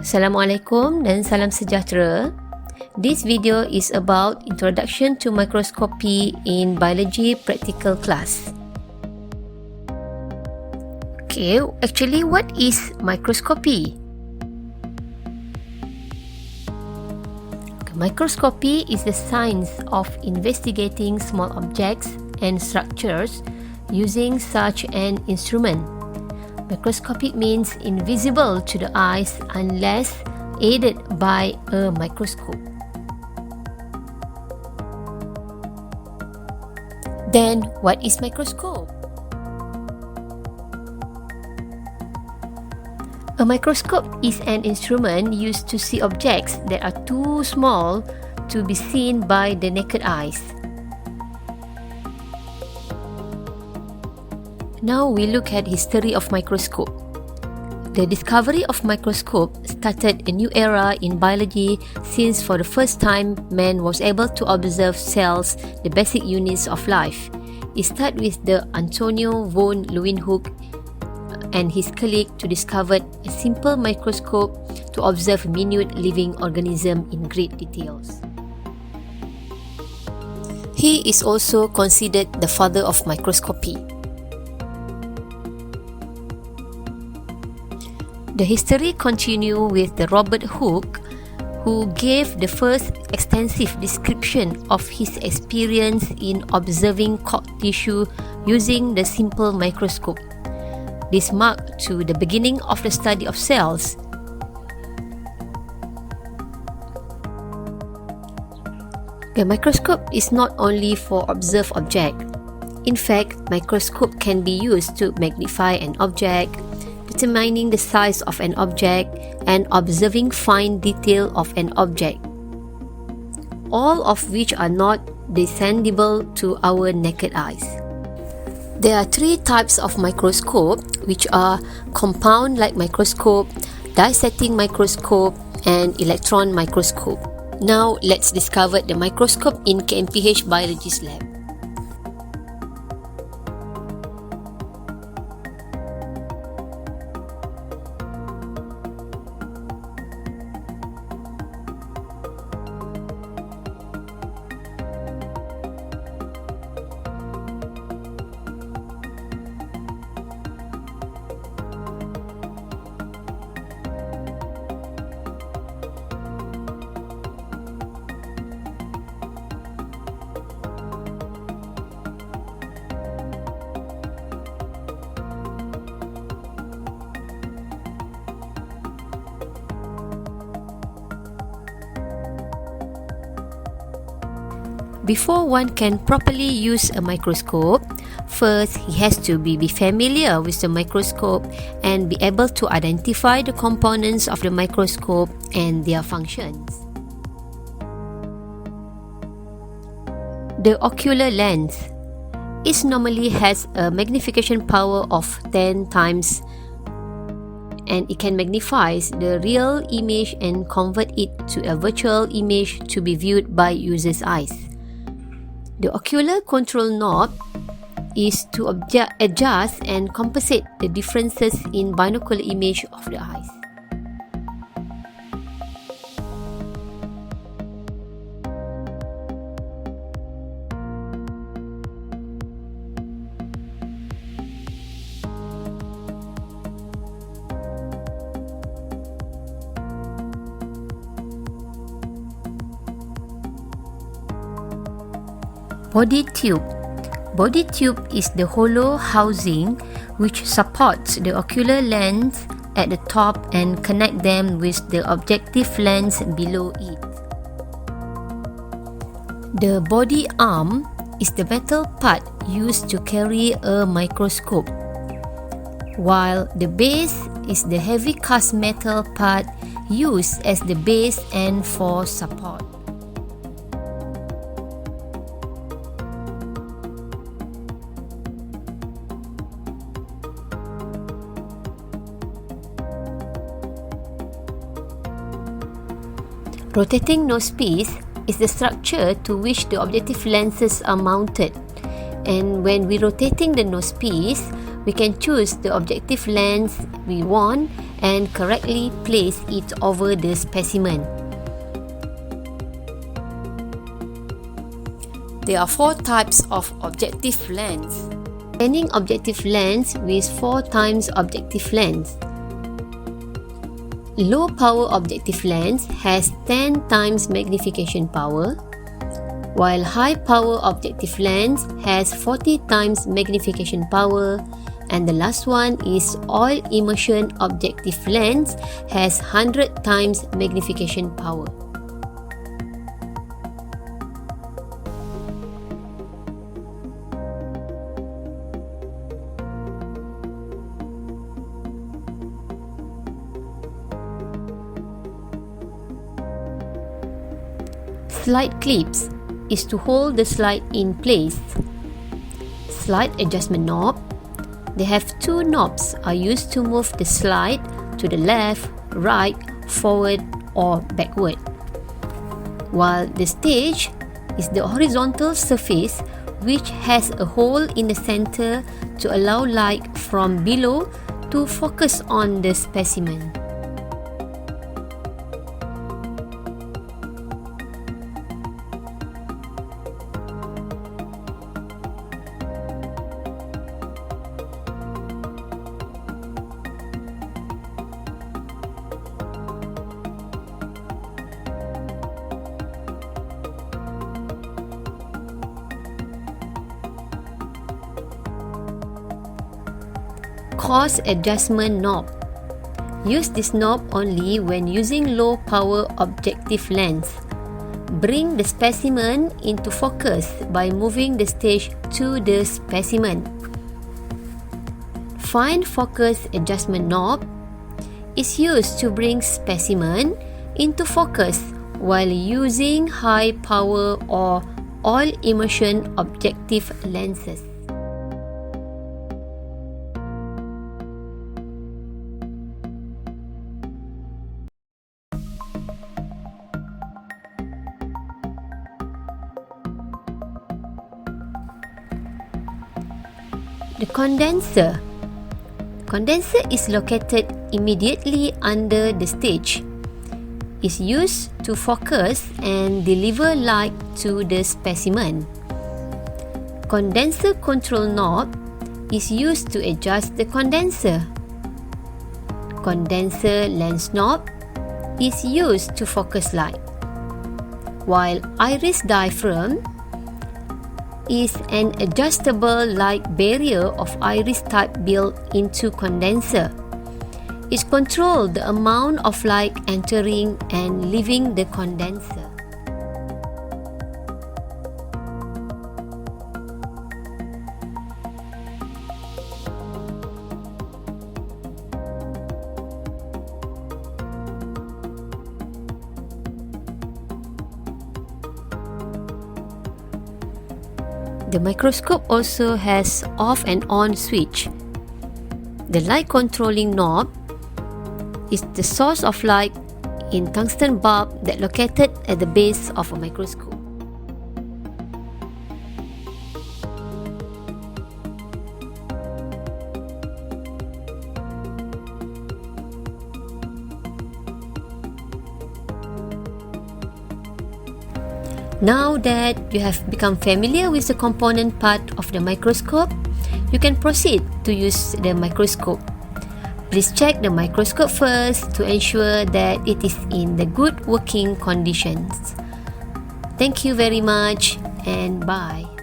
Assalamualaikum dan salam sejahtera. This video is about Introduction to Microscopy in Biology Practical Class. Okay, actually what is microscopy? Microscopy is the science of investigating small objects and structures using such an instrument. Microscopic means invisible to the eyes unless aided by a microscope. Then, what is microscope? A microscope is an instrument used to see objects that are too small to be seen by the naked eyes. Now we look at history of microscope. The discovery of microscope started a new era in biology since for the first time man was able to observe cells, the basic units of life. It started with the Antonio von Leeuwenhoek and his colleague to discover a simple microscope to observe minute living organism in great details. He is also considered the father of microscopy. The history continues with the Robert Hooke, who gave the first extensive description of his experience in observing cord tissue using the simple microscope. This marked to the beginning of the study of cells. The microscope is not only for observed object. In fact, microscope can be used to magnify an object, determining the size of an object, and observing fine detail of an object, all of which are not discernible to our naked eyes. There are three types of microscope, which are compound light microscope, dissecting microscope, and electron microscope. Now let's discover the microscope in KMPH Biologist Lab. Before one can properly use a microscope, first he has to be familiar with the microscope and be able to identify the components of the microscope and their functions. The ocular lens. It normally has a magnification power of 10 times and it can magnify the real image and convert it to a virtual image to be viewed by user's eyes. The ocular control knob is to adjust and compensate the differences in binocular image of the eyes. Body tube. Body tube is the hollow housing which supports the ocular lens at the top and connect them with the objective lens below it. The body arm is the metal part used to carry a microscope, while the base is the heavy cast metal part used as the base and for support. Rotating nosepiece is the structure to which the objective lenses are mounted, and when we rotating the nosepiece, we can choose the objective lens we want and correctly place it over the specimen. There are 4 types of objective lens. Scanning objective lens with 4 times objective lens. Low power objective lens has 10 times magnification power, while high power objective lens has 40 times magnification power, and the last one is oil immersion objective lens has 100 times magnification power. Slide clips is to hold the slide in place. Slide adjustment knob. They have 2 knobs are used to move the slide to the left, right, forward or backward. While the stage is the horizontal surface which has a hole in the center to allow light from below to focus on the specimen. Coarse adjustment knob. Use this knob only when using low power objective lens. Bring the specimen into focus by moving the stage to the specimen. Fine focus adjustment knob is used to bring specimen into focus while using high power or oil immersion objective lenses. The condenser. Condenser is located immediately under the stage. It's used to focus and deliver light to the specimen. Condenser control knob is used to adjust the condenser. Condenser lens knob is used to focus light, while iris diaphragm is an adjustable light barrier of iris type built into condenser. It controls the amount of light entering and leaving the condenser. The microscope also has off and on switch. The light controlling knob is the source of light in tungsten bulb that located at the base of a microscope. Now that you have become familiar with the component part of the microscope, you can proceed to use the microscope. Please check the microscope first to ensure that it is in the good working conditions. Thank you very much and bye.